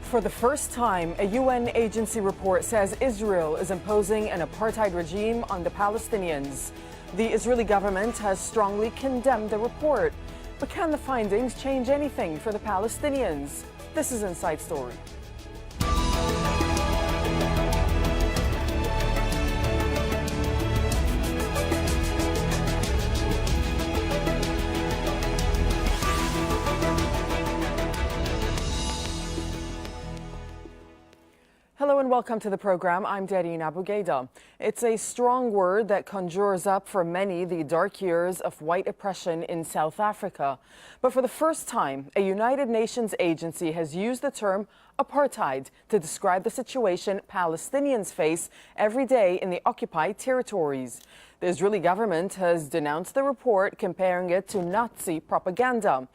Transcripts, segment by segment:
For the first time, a UN agency report says Israel is imposing an apartheid regime on the Palestinians. The Israeli government has strongly condemned the report. But can the findings change anything for the Palestinians? This is Inside Story. Hello and welcome to the program. I'm Darine Abugaida. It's a strong word that conjures up for many the dark years of white oppression in South Africa. But for the first time, a United Nations agency has used the term apartheid to describe the situation Palestinians face every day in the occupied territories. The Israeli government has denounced the report, comparing it to Nazi propaganda.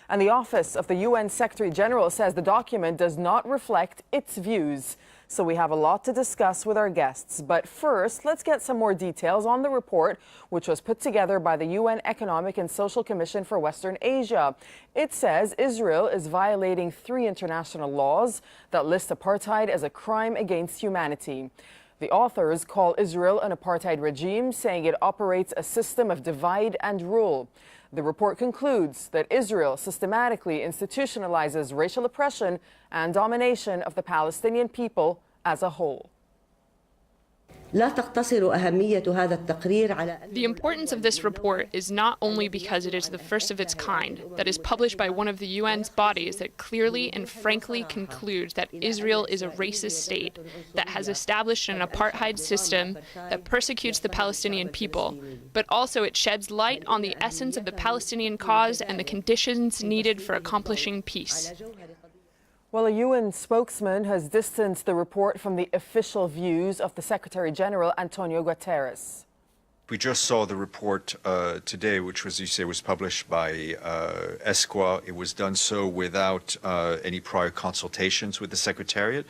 And the Office of the UN Secretary General says the document does not reflect its views. So we have a lot to discuss with our guests. But first, let's get some more details on the report, which was put together by the UN Economic and Social Commission for Western Asia. It says Israel is violating 3 international laws that list apartheid as a crime against humanity. The authors call Israel an apartheid regime, saying it operates a system of divide and rule. The report concludes that Israel systematically institutionalizes racial oppression and domination of the Palestinian people as a whole. The importance of this report is not only because it is the first of its kind, that is published by one of the UN's bodies that clearly and frankly concludes that Israel is a racist state, that has established an apartheid system that persecutes the Palestinian people, but also it sheds light on the essence of the Palestinian cause and the conditions needed for accomplishing peace. Well, a UN spokesman has distanced the report from the official views of the Secretary General, Antonio Guterres. We just saw the report today, which was, you say, was published by ESQA. It was done so without any prior consultations with the Secretariat.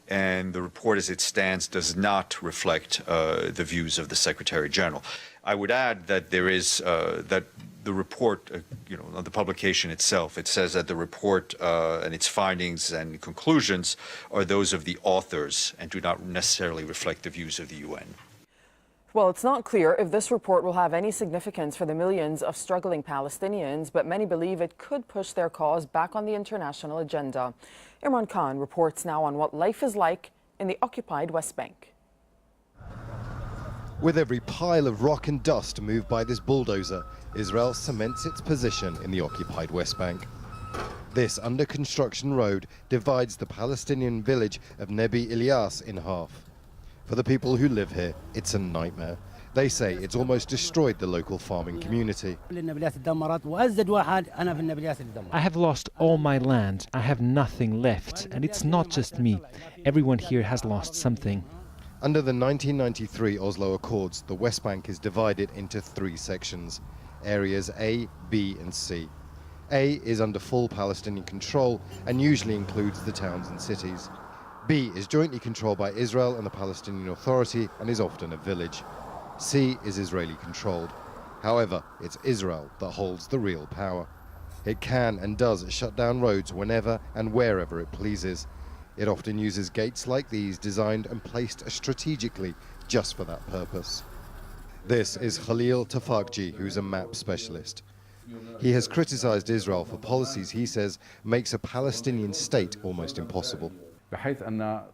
And the report as it stands does not reflect the views of the Secretary General. I would add that there is that the report, on the publication itself, it says that the report and its findings and conclusions are those of the authors and do not necessarily reflect the views of the UN. Well, it's not clear if this report will have any significance for the millions of struggling Palestinians, but many believe it could push their cause back on the international agenda. Imran Khan reports now on what life is like in the occupied West Bank. With every pile of rock and dust moved by this bulldozer, Israel cements its position in the occupied West Bank. This under-construction road divides the Palestinian village of Nebi Ilyas in half. For the people who live here, it's a nightmare. They say it's almost destroyed the local farming community. I have lost all my land. I have nothing left. And it's not just me. Everyone here has lost something. Under the 1993 Oslo Accords, the West Bank is divided into 3 sections, areas A, B and C. A is under full Palestinian control and usually includes the towns and cities. B is jointly controlled by Israel and the Palestinian Authority and is often a village. C is Israeli controlled. However, it's Israel that holds the real power. It can and does shut down roads whenever and wherever it pleases. It often uses gates like these designed and placed strategically just for that purpose. This is Khalil Tafakji, who's a map specialist. He has criticized Israel for policies he says makes a Palestinian state almost impossible.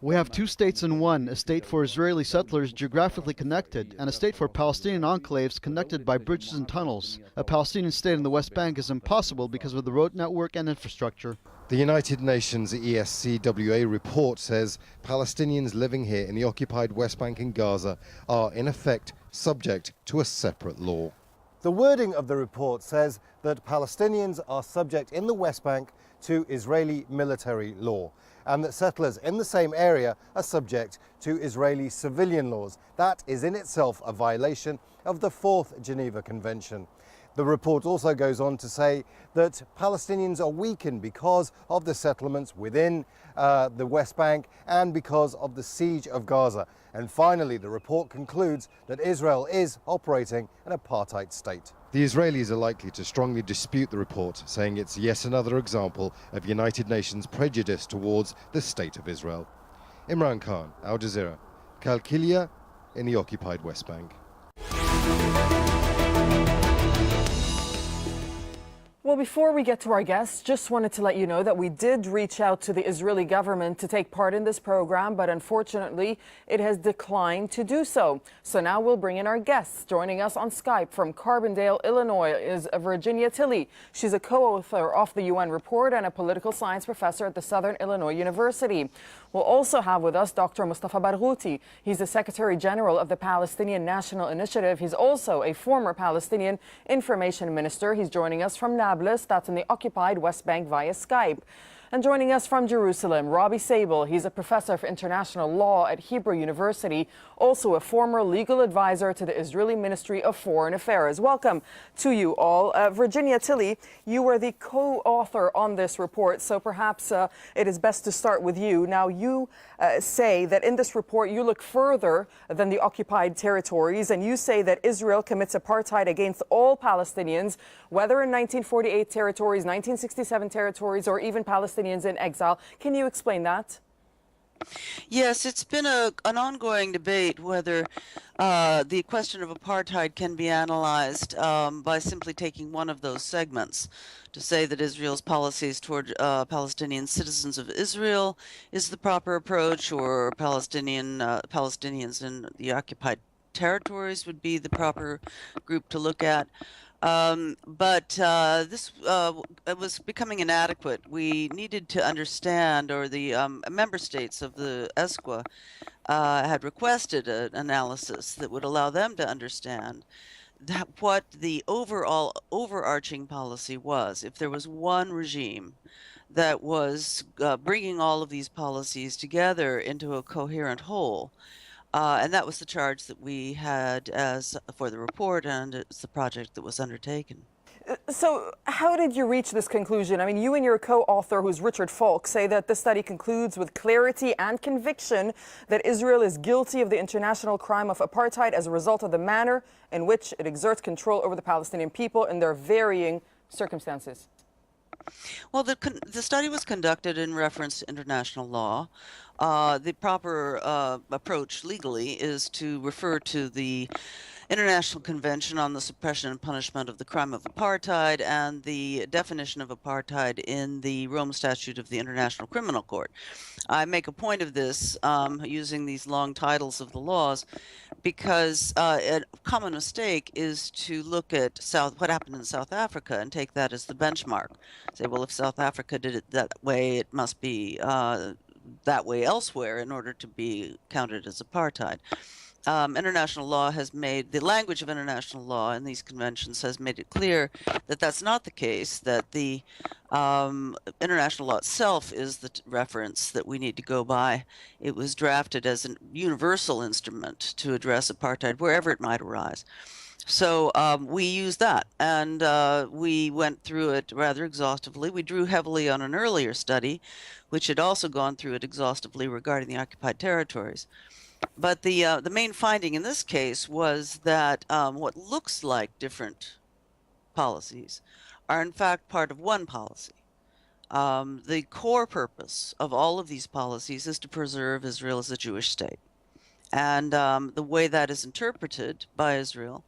We have 2 states in one, a state for Israeli settlers geographically connected, and a state for Palestinian enclaves connected by bridges and tunnels. A Palestinian state in the West Bank is impossible because of the road network and infrastructure. The United Nations ESCWA report says Palestinians living here in the occupied West Bank and Gaza are, in effect, subject to a separate law. The wording of the report says that Palestinians are subject in the West Bank to Israeli military law, and that settlers in the same area are subject to Israeli civilian laws. That is in itself a violation of the 4th Geneva Convention. The report also goes on to say that Palestinians are weakened because of the settlements within the West Bank and because of the siege of Gaza. And finally, the report concludes that Israel is operating an apartheid state. The Israelis are likely to strongly dispute the report, saying it's yet another example of United Nations prejudice towards the State of Israel. Imran Khan, Al Jazeera, Kalkilia in the occupied West Bank. Well, before we get to our guests, just wanted to let you know that we did reach out to the Israeli government to take part in this program, but unfortunately, it has declined to do so. So now we'll bring in our guests. Joining us on Skype from Carbondale, Illinois, is Virginia Tilley. She's a co-author of the UN report and a political science professor at the Southern Illinois University. We'll also have with us Dr. Mustafa Barghouti. He's the Secretary General of the Palestinian National Initiative. He's also a former Palestinian information minister. He's joining us from Nablus, that's in the occupied West Bank, via Skype. And joining us from Jerusalem, Robbie Sable. He's a professor of international law at Hebrew University, also a former legal advisor to the Israeli Ministry of Foreign Affairs. Welcome to you all. Virginia Tilley, you were the co-author on this report, so perhaps it is best to start with you. Now, you say that in this report you look further than the occupied territories, and you say that Israel commits apartheid against all Palestinians, whether in 1948 territories, 1967 territories, or even Palestinians in exile. Can you explain that? Yes, it's been an ongoing debate whether the question of apartheid can be analyzed by simply taking one of those segments. To say that Israel's policies toward Palestinian citizens of Israel is the proper approach, or Palestinians in the occupied territories would be the proper group to look at. But this was becoming inadequate. We needed to understand, or the member states of the ESCWA had requested an analysis that would allow them to understand what the overall overarching policy was. If there was one regime that was bringing all of these policies together into a coherent whole. And that was the charge that we had for the report, and it's the project that was undertaken. So how did you reach this conclusion? I mean, you and your co-author, who's Richard Falk, say that this study concludes with clarity and conviction that Israel is guilty of the international crime of apartheid as a result of the manner in which it exerts control over the Palestinian people in their varying circumstances. Well, the study was conducted in reference to international law. The proper approach legally is to refer to the International Convention on the Suppression and Punishment of the Crime of Apartheid and the definition of apartheid in the Rome Statute of the International Criminal Court. I make a point of this using these long titles of the laws because a common mistake is to look at what happened in South Africa and take that as the benchmark. Say, well, if South Africa did it that way, it must be that way elsewhere in order to be counted as apartheid. International law has made, the language of international law in these conventions has made it clear that that's not the case, that the international law itself is the reference that we need to go by. It was drafted as a universal instrument to address apartheid wherever it might arise. So we used that, and we went through it rather exhaustively. We drew heavily on an earlier study, which had also gone through it exhaustively regarding the occupied territories. But the main finding in this case was that what looks like different policies are in fact part of one policy. The core purpose of all of these policies is to preserve Israel as a Jewish state. And the way that is interpreted by Israel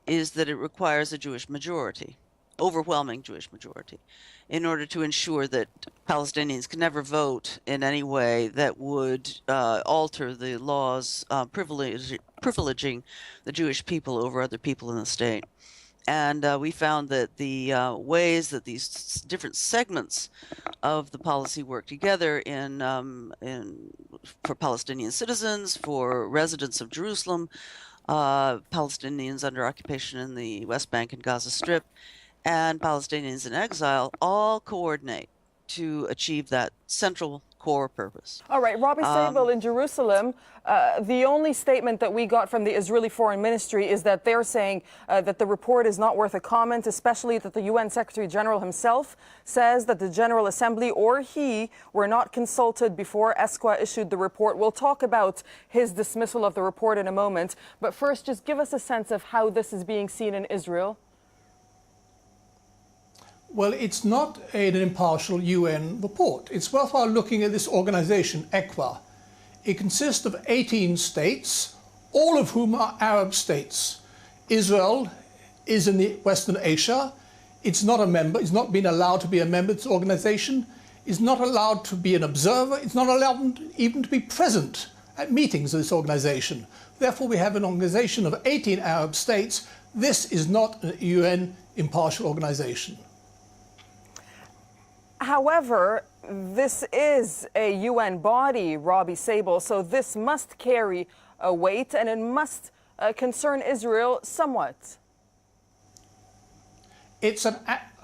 is that it requires a Jewish majority, overwhelming Jewish majority, in order to ensure that Palestinians can never vote in any way that would alter the laws privileging the Jewish people over other people in the state. And we found that the ways that these different segments of the policy work together for Palestinian citizens, for residents of Jerusalem, Palestinians under occupation in the West Bank and Gaza Strip, and Palestinians in exile all coordinate to achieve that central core purpose. All right, Robbie Sable in Jerusalem, the only statement that we got from the Israeli Foreign Ministry is that they're saying that the report is not worth a comment, especially that the UN Secretary General himself says that the General Assembly or he were not consulted before ESCWA issued the report. We'll talk about his dismissal of the report in a moment, but first just give us a sense of how this is being seen in Israel. Well, it's not an impartial UN report. It's worthwhile looking at this organization, ECWA. It consists of 18 states, all of whom are Arab states. Israel is in the Western Asia. It's not a member. It's not been allowed to be a member of this organization. It's not allowed to be an observer. It's not allowed even to be present at meetings of this organization. Therefore, we have an organization of 18 Arab states. This is not a UN impartial organization. However, this is a UN body, Robbie Sable, so this must carry a weight and it must concern Israel somewhat. It's an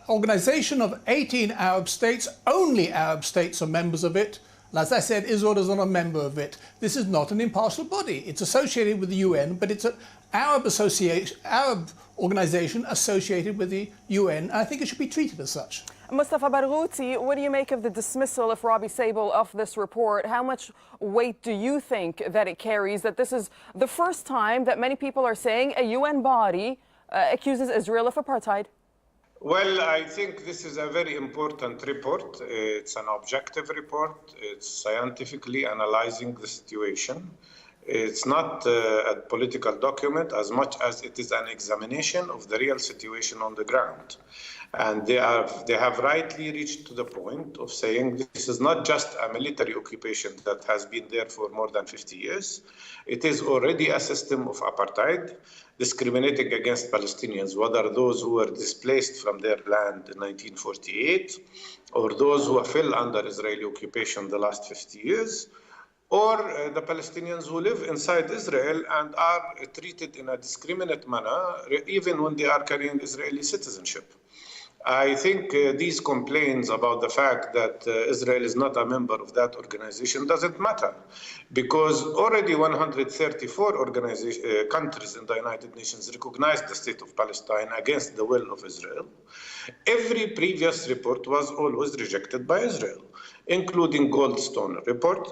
organization of 18 Arab states. Only Arab states are members of it. And as I said, Israel is not a member of it. This is not an impartial body. It's associated with the UN, but it's an Arab organization associated with the UN. And I think it should be treated as such. Mustafa Barghouti, what do you make of the dismissal of Robbie Sable of this report? How much weight do you think that it carries, that this is the first time that many people are saying a UN body accuses Israel of apartheid? Well, I think this is a very important report. It's an objective report. It's scientifically analyzing the situation. It's not a political document as much as it is an examination of the real situation on the ground. And they have rightly reached to the point of saying this is not just a military occupation that has been there for more than 50 years. It is already a system of apartheid, discriminating against Palestinians, whether those who were displaced from their land in 1948 or those who fell under Israeli occupation the last 50 years, or the Palestinians who live inside Israel and are treated in a discriminate manner, even when they are carrying Israeli citizenship. I think these complaints about the fact that Israel is not a member of that organization doesn't matter, because already 134 countries in the United Nations recognized the state of Palestine against the will of Israel. Every previous report was always rejected by Israel, including Goldstone report,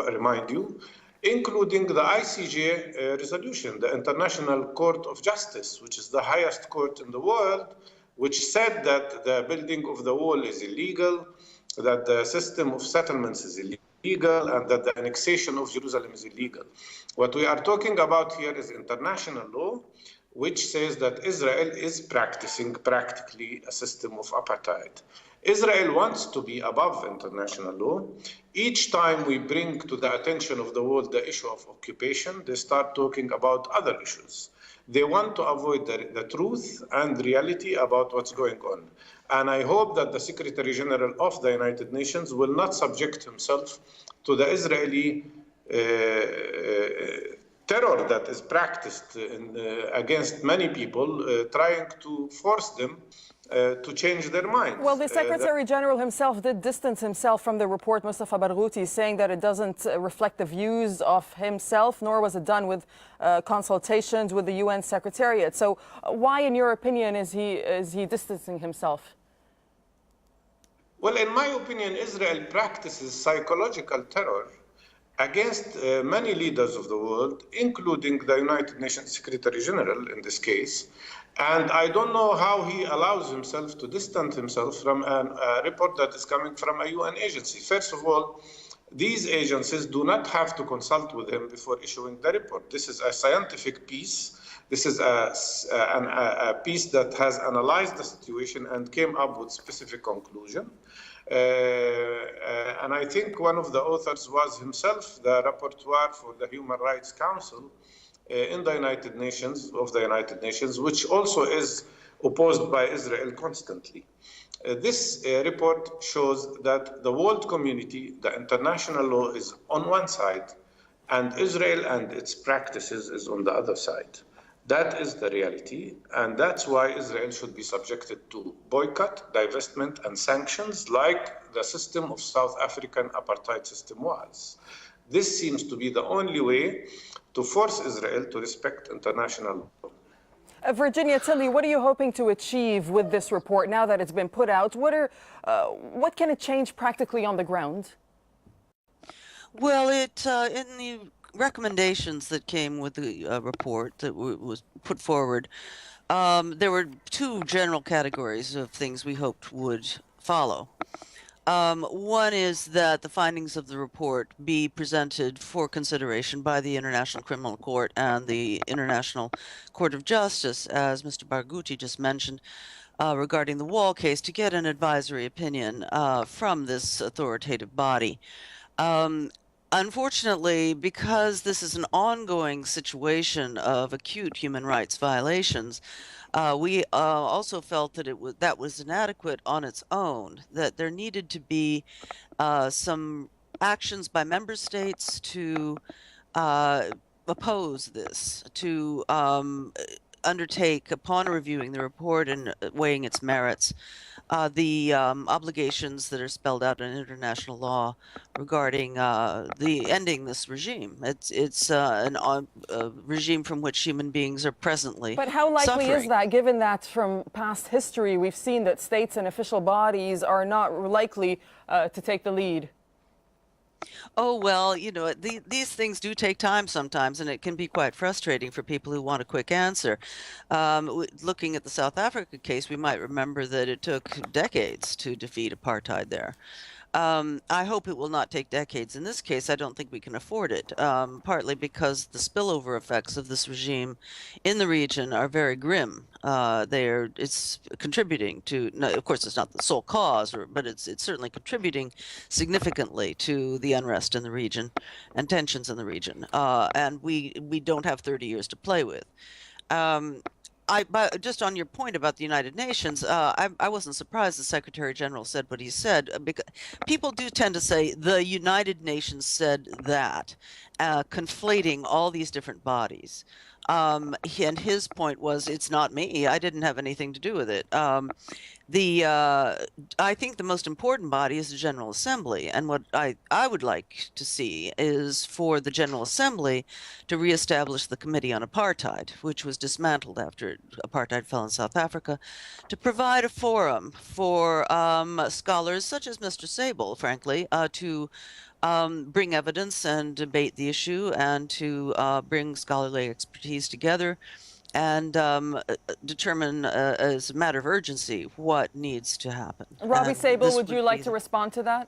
remind you, including the ICJ resolution, the International Court of Justice, which is the highest court in the world, which said that the building of the wall is illegal, that the system of settlements is illegal, and that the annexation of Jerusalem is illegal. What we are talking about here is international law, which says that Israel is practicing practically a system of apartheid. Israel wants to be above international law. Each time we bring to the attention of the world the issue of occupation, they start talking about other issues. They want to avoid the truth and reality about what's going on. And I hope that the Secretary General of the United Nations will not subject himself to the Israeli terror that is practiced against many people, trying to force them to change their minds. Well, the Secretary General himself did distance himself from the report, Mustafa Barghouti, saying that it doesn't reflect the views of himself, nor was it done with consultations with the UN Secretariat. So why, in your opinion, is he distancing himself? Well, in my opinion, Israel practices psychological terror against many leaders of the world, including the United Nations Secretary General in this case. And I don't know how he allows himself to distance himself from a report that is coming from a UN agency. First of all, these agencies do not have to consult with him before issuing the report. This is a scientific piece. This is a piece that has analyzed the situation and came up with specific conclusion. And I think one of the authors was himself the rapporteur for the Human Rights Council in the United Nations, which also is opposed by Israel constantly. This report shows that the world community, the international law is on one side, and Israel and its practices is on the other side. That is the reality, and that's why Israel should be subjected to boycott, divestment, and sanctions like the system of South African apartheid system was. This seems to be the only way to force Israel to respect international law. Virginia Tilly, what are you hoping to achieve with this report now that it's been put out? What can it change practically on the ground? Well, in the recommendations that came with the report that was put forward, there were two general categories of things we hoped would follow. One is that the findings of the report be presented for consideration by the International Criminal Court and the International Court of Justice, as Mr. Barghouti just mentioned, regarding the Wall case, to get an advisory opinion from this authoritative body. Unfortunately, because this is an ongoing situation of acute human rights violations, we also felt that that was inadequate on its own, that there needed to be some actions by member states to oppose this, to undertake, upon reviewing the report and weighing its merits, the obligations that are spelled out in international law regarding the ending this regime. It's a regime from which human beings are presently But how likely suffering. is that, given that from past history we've seen that states and official bodies are not likely to take the lead? Oh, well, you know, these things do take time sometimes, and it can be quite frustrating for people who want a quick answer. Looking at the South Africa case, we might remember that it took decades to defeat apartheid there. I hope it will not take decades. In this case, I don't think we can afford it, partly because the spillover effects of this regime in the region are very grim. It's contributing to, no, of course, it's not the sole cause, but it's certainly contributing significantly to the unrest in the region and tensions in the region. And we don't have 30 years to play with. But just on your point about the United Nations, I wasn't surprised the Secretary General said what he said, because people do tend to say the United Nations said that, conflating all these different bodies. And his point was, it's not me. I didn't have anything to do with it. I think the most important body is the General Assembly, and what I would like to see is for the General Assembly to reestablish the Committee on Apartheid, which was dismantled after apartheid fell in South Africa, to provide a forum for scholars such as Mr. Sable, frankly, to bring evidence and debate the issue, and to bring scholarly expertise together and determine as a matter of urgency what needs to happen. Robbie Sable, would you like to respond to that?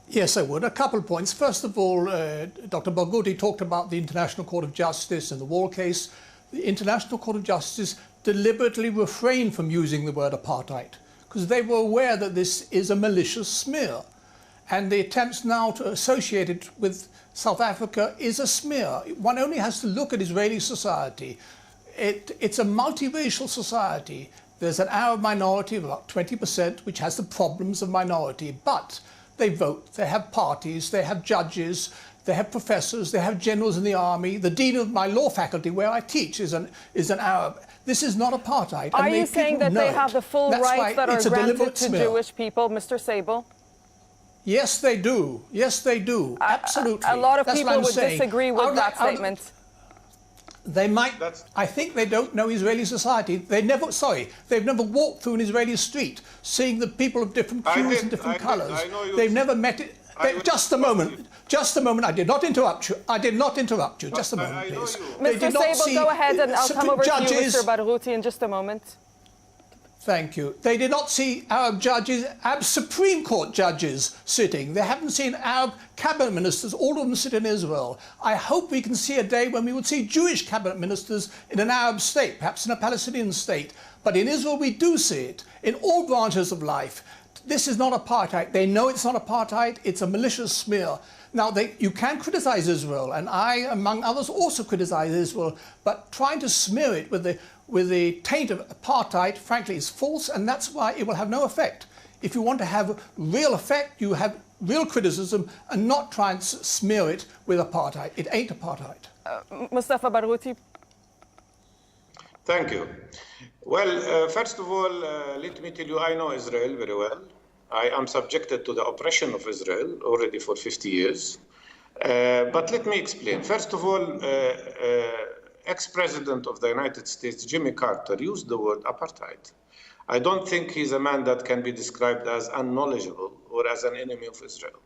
Yes, I would. A couple of points. First of all, Dr. Barghouti talked about the International Court of Justice and the Wall case. The International Court of Justice deliberately refrained from using the word apartheid because they were aware that this is a malicious smear. And the attempts now to associate it with South Africa is a smear. One only has to look at Israeli society. It's a multiracial society. There's an Arab minority of about 20%, which has the problems of minority, but they vote, they have parties, they have judges, they have professors, they have generals in the army. The dean of my law faculty, where I teach, is an Arab. This is not apartheid. Are you saying that they have the full rights that are granted to Jewish people, Mr. Sable? Yes, they do. Yes, they do. Absolutely. A lot of people would disagree with that statement. They might. I think they don't know Israeli society. They've never walked through an Israeli street, seeing the people of different hues and different colours. They've never met it. Just a moment. Just a moment. I did not interrupt you. Just a moment, please. Mr. Sable, go ahead, and I'll come over to you, Mr. Barghouti, in just a moment. Thank you. They did not see Arab judges, Arab Supreme Court judges sitting. They haven't seen Arab cabinet ministers. All of them sit in Israel. I hope we can see a day when we would see Jewish cabinet ministers in an Arab state, perhaps in a Palestinian state. But in Israel, we do see it in all branches of life. This is not apartheid. They know it's not apartheid. It's a malicious smear. Now, you can criticize Israel, and I, among others, also criticize Israel, but trying to smear it with the taint of apartheid, frankly, is false, and that's why it will have no effect. If you want to have real effect, you have real criticism, and not try and smear it with apartheid. It ain't apartheid. Mustafa Barghouti. Thank you. Well, first of all, let me tell you, I know Israel very well. I am subjected to the oppression of Israel already for 50 years. But let me explain. First of all, ex-president of the United States, Jimmy Carter, used the word apartheid. I don't think he's a man that can be described as unknowledgeable or as an enemy of Israel.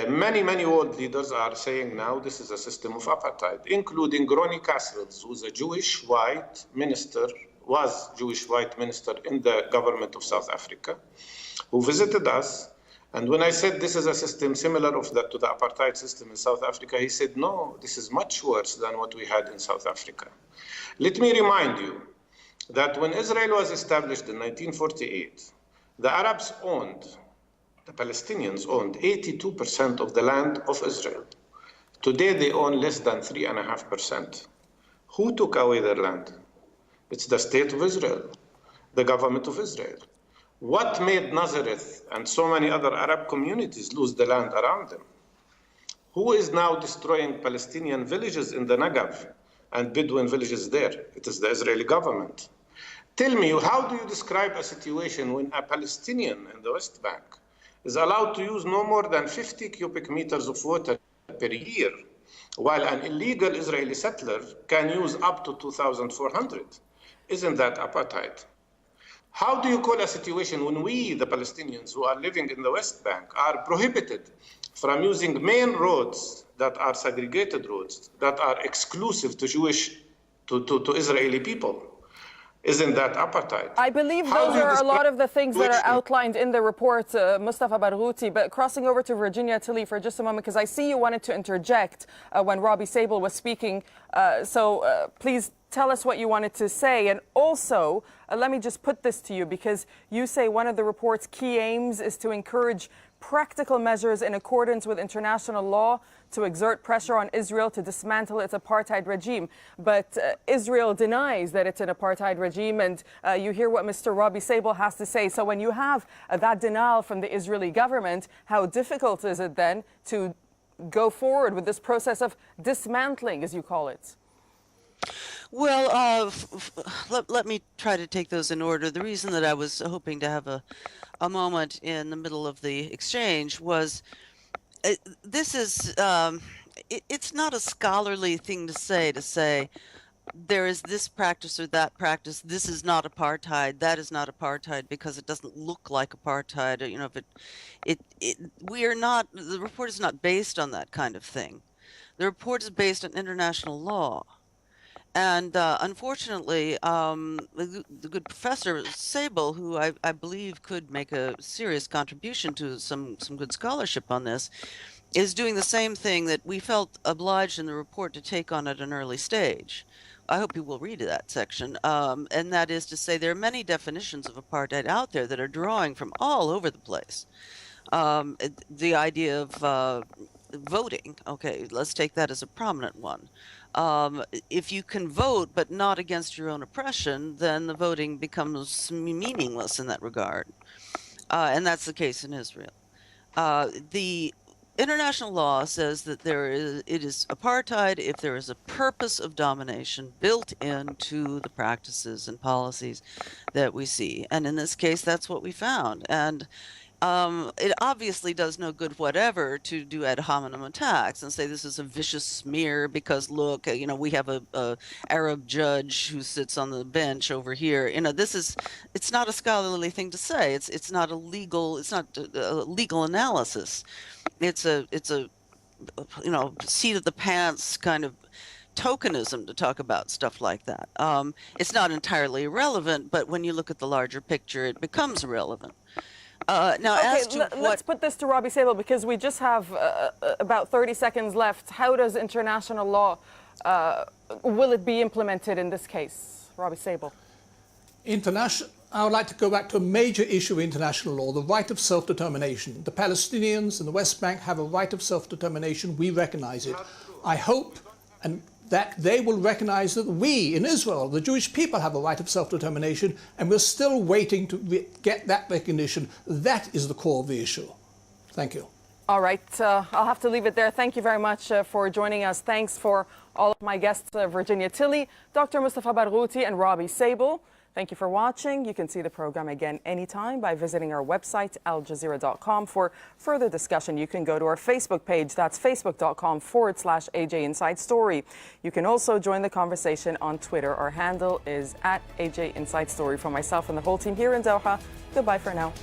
Many world leaders are saying now this is a system of apartheid, including Ronnie Kasrils, who's a Jewish white minister, was Jewish white minister in the government of South Africa, who visited us. And when I said this is a system similar to the apartheid system in South Africa, he said, no, this is much worse than what we had in South Africa. Let me remind you that when Israel was established in 1948, the Arabs owned, the Palestinians owned 82% of the land of Israel. Today they own less than 3.5%. Who took away their land? It's the state of Israel, the government of Israel. What made Nazareth and so many other Arab communities lose the land around them? Who is now destroying Palestinian villages in the Negev and Bedouin villages there? It is the Israeli government. Tell me, how do you describe a situation when a Palestinian in the West Bank is allowed to use no more than 50 cubic meters of water per year, while an illegal Israeli settler can use up to 2,400? Isn't that apartheid? How do you call a situation when we, the Palestinians who are living in the West Bank, are prohibited from using main roads that are segregated roads, that are exclusive to to Israeli people? Isn't that apartheid? I believe those are a lot of the things that are outlined in the report, Mustafa Barghouti. But crossing over to Virginia Tilley for just a moment, because I see you wanted to interject when Robbie Sable was speaking. Please tell us what you wanted to say. And also, let me just put this to you, because you say one of the report's key aims is to encourage practical measures in accordance with international law to exert pressure on Israel to dismantle its apartheid regime. But Israel denies that it's an apartheid regime, and you hear what Mr. Robbie Sable has to say. So when you have that denial from the Israeli government, how difficult is it then to go forward with this process of dismantling, as you call it? Well, let me try to take those in order. The reason that I was hoping to have a moment in the middle of the exchange was this is, it's not a scholarly thing to say there is this practice or that practice, this is not apartheid, that is not apartheid because it doesn't look like apartheid. You know, we are not, the report is not based on that kind of thing. The report is based on international law. And unfortunately, the good Professor Sable, who I believe could make a serious contribution to some good scholarship on this, is doing the same thing that we felt obliged in the report to take on at an early stage. I hope you will read that section. And that is to say there are many definitions of apartheid out there that are drawing from all over the place. The idea of voting, okay, let's take that as a prominent one. If you can vote but not against your own oppression, then the voting becomes meaningless in that regard. And that's the case in Israel. The international law says that it is apartheid if there is a purpose of domination built into the practices and policies that we see. And in this case, that's what we found. And it obviously does no good whatever to do ad hominem attacks and say this is a vicious smear because look, you know, we have a Arab judge who sits on the bench over here. You know, it's not a scholarly thing to say. It's not a legal analysis. It's a you know, seat of the pants kind of tokenism to talk about stuff like that. It's not entirely irrelevant, but when you look at the larger picture, it becomes irrelevant. Now, okay, let's put this to Robbie Sable, because we just have about 30 seconds left. How does international law, will it be implemented in this case? Robbie Sable. I would like to go back to a major issue of international law, the right of self-determination. The Palestinians in the West Bank have a right of self-determination. We recognize it. I hope that they will recognize that we in Israel, the Jewish people, have a right of self-determination, and we're still waiting to get that recognition. That is the core of the issue. Thank you. All right, I'll have to leave it there. Thank you very much for joining us. Thanks for all of my guests, Virginia Tilley, Dr. Mustafa Barghouti, and Robbie Sable. Thank you for watching. You can see the program again anytime by visiting our website, aljazeera.com. For further discussion, you can go to our Facebook page. That's facebook.com/AJ Inside Story. You can also join the conversation on Twitter. Our handle is @AJ Inside Story. For myself and the whole team here in Doha, goodbye for now.